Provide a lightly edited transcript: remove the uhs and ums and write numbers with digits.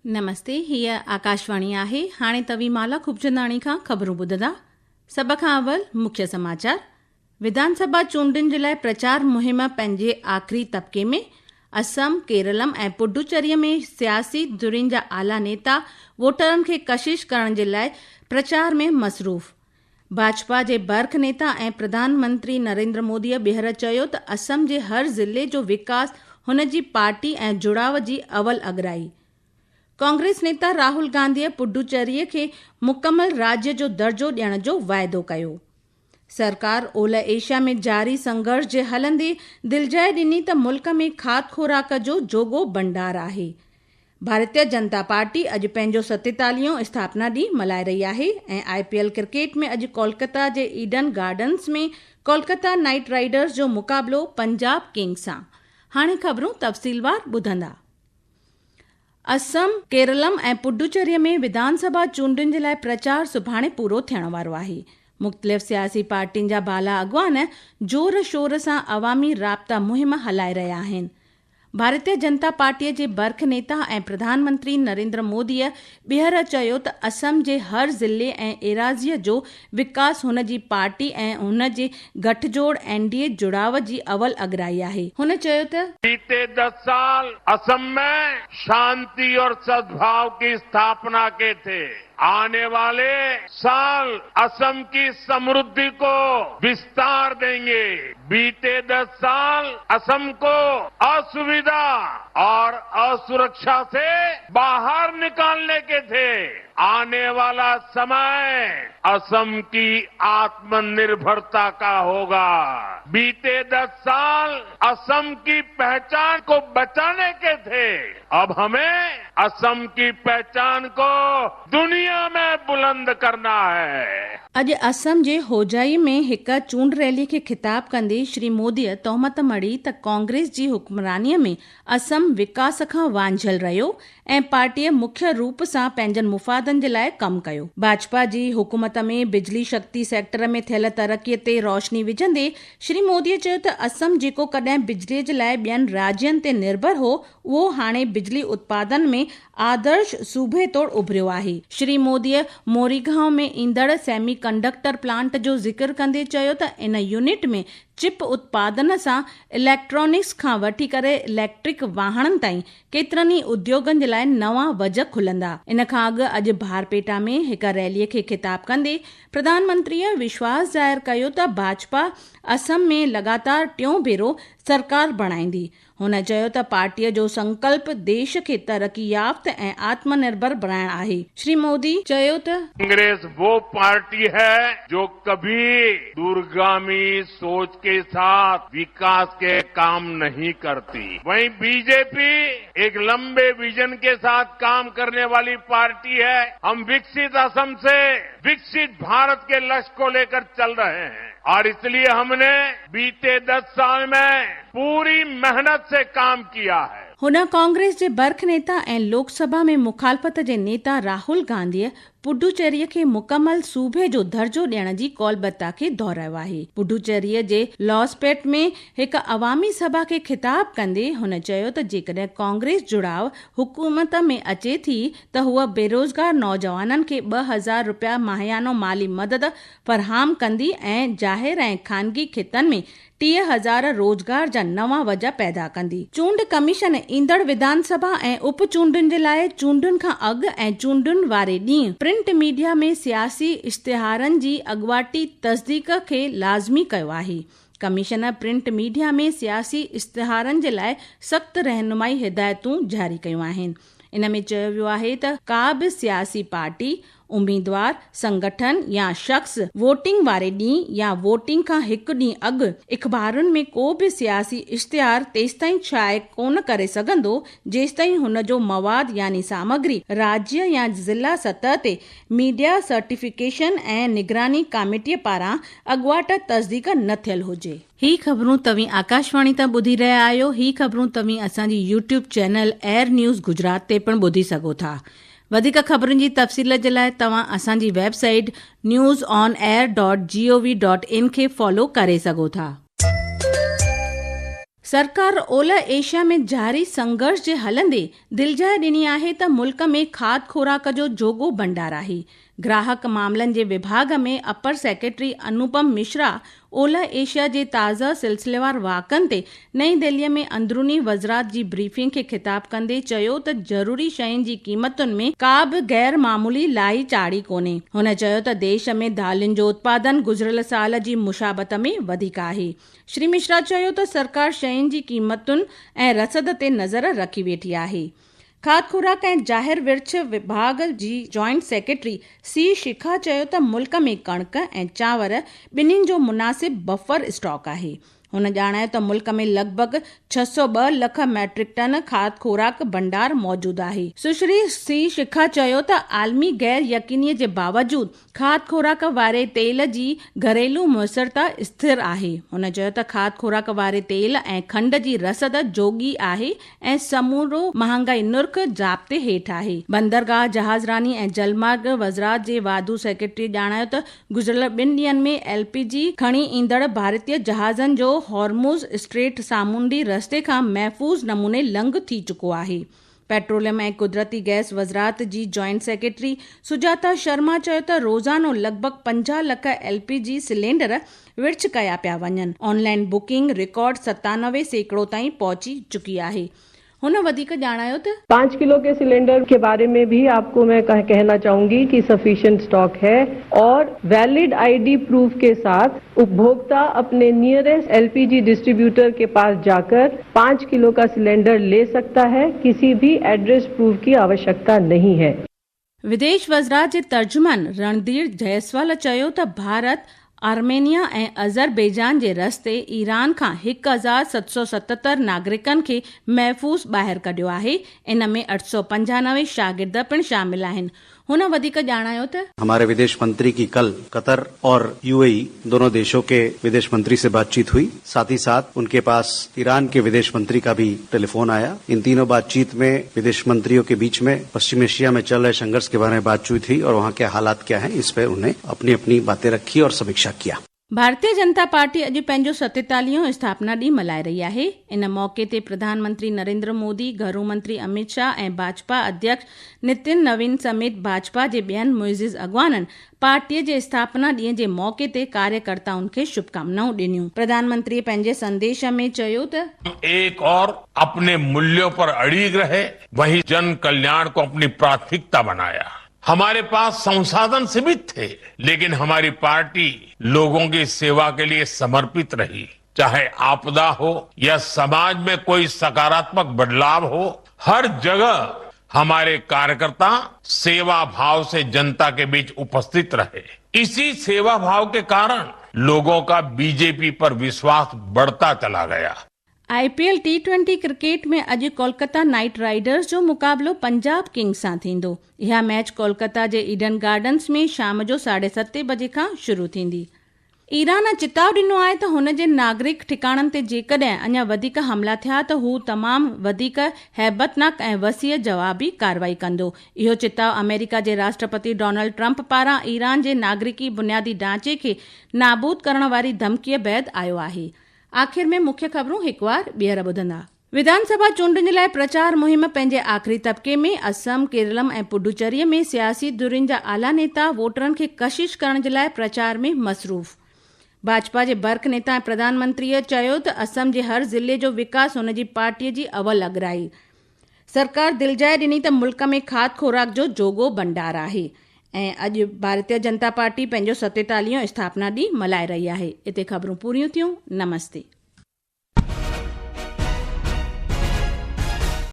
नमस्ते, हीअ आकाशवाणी आहे। हाणे तव्हीं माला खूबचंदाणी खां ख़बरूं ॿुधंदा। सभ खां अवल मुख्य समाचार। विधानसभा चूंडुनि जे लाइ प्रचार मुहिम पंहिंजे आख़िरी तबके में। असम, केरलम ऐं पुडुचेरीअ में सियासी धुरियुनि जा आला नेता वोटरनि खे कशिश करण जे लाइ प्रचार में मसरूफ़। भाजपा जे बर्ख नेता ऐं प्रधानमंत्री नरेंद्र मोदीअ ॿीहर चयो त असम जे हर ज़िले जो विकास हुन जी पार्टी ऐं जुड़ाव जी अवल अॻराई। कांग्रेस नेता राहुल गांधीअ पुडुचेरीअ खे मुकमल राज्य जो दर्जो ॾियण जो वाइदो कयो। सरकार ओलह एशिया में जारी संघर्ष जे हलंदे दिलजाए ॾिनी त मुल्क में खाद खुराक जो जोॻो भंडार आहे। भारतीय जनता पार्टी अॼु पंहिंजो 47हों स्थापना ॾींहुं मल्हाए रही आहे ऐं IPL क्रिकेट में अॼु कोलकाता जे ईडन गार्डन्स में कोलकाता नाइट राइडर्स जो मुक़ाबिलो पंजाब किंग्स सां। हाणे ख़बरूं तफ़सीलवार ॿुधंदा। असम, केरलम ऐं पुडुचेरीअ में विधानसभा चूंडुनि जे लाइ प्रचार सुभाणे पूरो थियण वारो आहे। मुख़्तलिफ़ सियासी पार्टियुनि जा बाला अॻवान जोर शोर सां अवामी राब्ता मुहिम हलाए रहिया आहिनि। भारतीय जनता पार्टीअ जे बर्ख नेता ऐं प्रधानमंत्री नरेंद्र मोदीअ ॿीहर चयो त असम जे हर ज़िले ऐं एराज़ीअ जो विकास हुन जी पार्टी ऐं हुन जे गठजोड़ NDA जुड़ाव जी अवल अॻराई आहे। हुन चयो त बीते 10 साल असम में शांति और सद्भाव की स्थापना के थे। आने वाले साल असम की समृद्धि को विस्तार देंगे। बीते 10 साल असम को असुविधा और असुरक्षा से बाहर निकालने के थे। आने वाला समय असम की आत्मनिर्भरता का होगा। बीते 10 साल असम की पहचान को बचाने के थे। अब हमें असम की पहचान को दुनिया में बुलंद करना है। अॼु असम जे होजाई में हिक चूंड रैली खे ख़िताब कंदे श्री मोदीअ तोहमत मड़ी त कांग्रेस जी हुक्मरानीअ में असम विकास खां वांझल रहियो ऐं पार्टीअ मुख्य रूप सां पंहिंजनि मुफ़ादनि जे लाइ कमु कयो। भाजपा जी हुकूमत में बिजली शक्ति सेक्टर में थियल तरक़ीअ ते रोशनी विझंदे श्री मोदीअ चयो त असम जेको कॾहिं बिजलीअ जे लाइ ॿियनि राज्यनि ते निर्भर हो, उहो हाणे बिजली उत्पादन में आदर्श सूबे तौर उभरियो आहे। श्री मोदीअ मोरीगांव में ईंदड़ सेमी कंडक्टर प्लांट जो ज़िक्र कंदे चयो त इन यूनिट में चिप उत्पादन सां इलेक्ट्रॉनिक्स खां वठी करे इलेक्ट्रिक वाहननि ताईं केतिरनि ई उद्योगनि जे लाइ नवां वज खुलंदा। इन खां अॻु अॼु बारपेटा में हिक रैलीअ खे ख़िताब कंदे प्रधानमंत्रीअ विश्वास ज़ाहिर कयो त भाजपा असम में लगातार टियों भेरो सरकार बणाईंदी। हुन चयो त पार्टीअ जो संकल्प देश खे तरक़ी याफ़्त ऐं आत्मनिर्भर बनाइण आहे। श्री मोदी चयो त कांग्रेस वो पार्टी है जो कभी दूरगामी सोच के साथ विकास के काम नहीं करती। वहीं बीजेपी एक लंबे विजन के साथ काम करने वाली पार्टी है। हम विकसित असम से विकसित भारत के लक्ष्य को लेकर चल रहे हैं और इसलिए हमने बीते 10 साल में पूरी मेहनत से काम किया है। हुन कांग्रेस जे बर्ख नेता ऐं लोकसभा में मुखालफ़त जे नेता राहुल गांधीअ पुडुचेरीअ खे मुकमल सूबे जो दर्जो ॾियण जी कौलबता खे दोहरायो आहे। पुडुचेरीअ जे लॉसपेट में हिक अवामी सभा खे ख़िताब कंदे हुन चयो त जेकॾहिं कांग्रेस जुड़ाव हुकूमत में अचे थी त हूअ बेरोज़गार नौजवाननि खे 2000 रुपया माहियानो माली मदद फ़रहाम कंदी ऐं ज़ाहिर ऐं ख़ानगी खितनि में 30,000 रोज़गार जा नवां वज पैदा कंदी। चूंड कमीशन ईंदड़ विधानसभा ऐं उप चूंडुनि जे लाइ चूंडुनि खां अॻु ऐं चूंडुनि वारे ॾींहुं प्रिंट मीडिया में सियासी इश्तिहारनि जी अॻुवाटी तस्दीक खे लाज़मी कयो आहे। कमीशन प्रिंट मीडिया में सियासी इश्तिहारनि जे लाइ सख़्त रहनुमाई हिदायतूं जारी कयूं आहिनि। इन में चयो वियो आहे त का बि सियासी पार्टी, उम्मीदवार, संगठन या शख्स वोटिंग वारे ॾींहुं या वोटिंग खां हिकु ॾींहुं अॻु इख़बारुनि में को बि सियासी इश्तिहार तेसिताईं शाये कोन करे सघंदो जेसिताईं हुन जो मवाद यानी सामग्री राज्य या ज़िला सतह ते मीडिया सर्टिफिकेशन ऐं निगरानी कमेटीअ पारां अॻुवाट तस्दीक न थियल हुजे। ही ख़बरूं तव्हीं आकाशवाणी तां ॿुधी रहिया आहियो। ही ख़बरूं तव्हीं असांजी YouTube channel air news Gujarat ते पिणु ॿुधी सघो था। वधीक ख़बरुनि जी तफ़सील जे लाइ तव्हां असांजी वेबसाइट newsonair.gov.in खे फॉलो करे सघो था। सरकार ओलह एशिया में जारी संघर्ष जे हलंदे दिलजाए ॾिनी आहे त मुल्क में खाद्य खुराक जो जोगो भंडार आहे। ग्राहक मामलनि जे विभाग में अपर सेक्रेटरी अनुपम मिश्रा ओलह एशिया जे ताज़ा सिलसिलेवार वाक़नि ते नई दिल्लीअ में अंदरूनी वज़रात जी ब्रीफिंग खे ख़िताब कंदे चयो त ज़रूरी शयुनि जी क़ीमतुनि में का बि गैर मामूली लाई चाढ़ी कोन्हे। हुन चयो त देश में दालियुनि जो उत्पादन गुज़िरियल साल जी मुशाबत में वधीक आहे। श्री मिश्रा चयो त सरकार शयुनि जी क़ीमतुनि ऐं रसद ते नज़र रखी वेठी आहे। खाद्य खुराक ऐं ज़ाहिर विर्छ विभाग जी जॉइंट सेक्रेटरी सी शिखा चयो त मुल्क में कणक ऐं चांवर ॿिन्हिनि जो मुनासिब बफर स्टॉक आहे। हुन ॼाणायो त मुल्क में लॻभॻि 602 लख मैट्रिक टन खाद्य खुराक भंडार मौजूद आहे। सुश्री सी शिखा चयो त आलमी गैर यकीनीअ जे बावजूद खाद्य खुराक वारे तेल जी घरेलू मुयसरता स्थिर आहे। हुन चयो त खाद्य खुराक वारे तेल ऐं खंड जी रसद जोगी आहे ऐं समूरो महांगाई नुर्ख जाब्ते हेठि आहे। बंदरगाह जहाज़रानी ऐं जलमार्ग वज़रात जे वाधू सेक्रेटरी ॼाणायो त गुज़िरियल 2 ॾींहनि में LPG खणी ईंदड़ भारतीय जहाज़नि जो हॉर्मुज़ स्ट्रेट सामूंडी रस्ते खां महफ़ूज़ नमूने लंघ थी चुको आहे। पेट्रोलियम ऐं कुदरती गैस वज़रात जी जॉइंट सेक्रेटरी सुजाता शर्मा चयो त रोज़ानो लॻभॻि 50 लख LPG सिलेंडर विर्छ कया पिया वञनि। ऑनलाइन बुकिंग रिकॉर्ड 97% ताईं पहुची चुकी आहे। हुन वधीक ॼाणायो त 5 किलो के सिलेंडर के बारे में भी आपको मैं कहना चाहूंगी कि सफिशिएंट स्टॉक है और वैलिड ID प्रूफ के साथ उपभोक्ता अपने नियरेस्ट LPG डिस्ट्रीब्यूटर के पास जाकर 5 किलो का सिलेंडर ले सकता है। किसी भी एड्रेस प्रूफ की आवश्यकता नहीं है। विदेश वज़रात जे तर्जुमान रणधीर जयसवाल चयो त भारत आर्मेनिया ऐं अज़रबैजान जे रस्ते ईरान खां 1777 नागरिकनि खे महफ़ूज़ ॿाहिरि कढियो आहे। इन में 895 शागिर्द पिणु शामिल आहिनि। हुन वधीक ॼाणायो त हमारे विदेश मंत्री की कल कतर और UAE दोनों देशों के विदेश मंत्री से बातचीत हुई। साथ ही साथ उनके पास ईरान के विदेश मंत्री का भी टेलीफोन आया। इन तीनों बातचीत में विदेश मंत्रियों के बीच में पश्चिम एशिया में चल रहे संघर्ष के बारे में बातचीत हुई और वहाँ के हालात क्या हैं इस पर उन्हें अपनी अपनी बातें रखी और समीक्षा किया। भारतीय जनता पार्टी अॼु पंहिंजो 47वां स्थापना ॾींहुं मल्हाए रही आहे। इन मौक़े ते प्रधानमंत्री नरेंद्र मोदी, गृह मंत्री अमित शाह ऐं भाजपा अध्यक्ष नितिन नवीन समेत भाजपा जे ॿियनि मुइज़िज़ अॻवाननि पार्टीअ जे स्थापना ॾींहं जे मौक़े ते कार्यकर्ताउनि खे शुभकामनाऊं ॾिनियूं। प्रधानमंत्री पंहिंजे संदेश में चयो त एक और अपने मूल्यों पर अड़िग रहे, वही जन कल्याण को अपनी प्राथमिकता बनाया। हमारे पास संसाधन सीमित थे, लेकिन हमारी पार्टी लोगों की सेवा के लिए समर्पित रही। चाहे आपदा हो या समाज में कोई सकारात्मक बदलाव हो, हर जगह हमारे कार्यकर्ता सेवा भाव से जनता के बीच उपस्थित रहे। इसी सेवा भाव के कारण लोगों का बीजेपी पर विश्वास बढ़ता चला गया। IPL T20 क्रिकेट में अॼु कोलकाता नाइट राइडर्स जो मुक़ाबलो पंजाब किंग्स सां थींदो। इहा मैच कोलकाता जे ईडन गार्डन्स में शाम जो 7:30 बजे खां शुरू थींदी। ईरान चिताव ॾिनो आहे त हुन जे नागरिक ठिकाणनि ते जेकॾहिं अञा वधीक हमला थिया त हू तमामु वधीक हैबतनाक ऐं वसीअ जवाबी कार्रवाई कंदो। इहो चिताव अमेरिका जे राष्ट्रपति डोनाल्ड ट्रंप पारां ईरान जे नागरिकी बुनियादी ढांचे खे नाबूद करण वारी धमकीअ बैदि आयो आहे। आख़िर में मुख्य ख़बरूं हिकु बार ॿीहर ॿुधंदा। विधानसभा चूंडुनि जे लाइ प्रचार मुहिम पंहिंजे आख़िरी तबके में। असम, केरलम ऐं पुडुचेरीअ में सियासी धुरियुनि जा आला नेता वोटरनि खे कशिश करण जे लाइ प्रचार में मसरूफ़। भाजपा जे बर्ख नेता ऐं प्रधानमंत्रीअ चयो त असम जे हर ज़िले जो विकास हुन जी पार्टीअ जी अवल अॻराई। सरकार दिलजाए ॾिनी त मुल्क में खाद्य खुराक जो जोगो भंडार आहे। ऐं अॼु भारतीय जनता पार्टी पंहिंजो 47वां स्थापना ॾींहुं मल्हाए रही आहे। इते ख़बरूं पूरियूं थियूं। नमस्ते।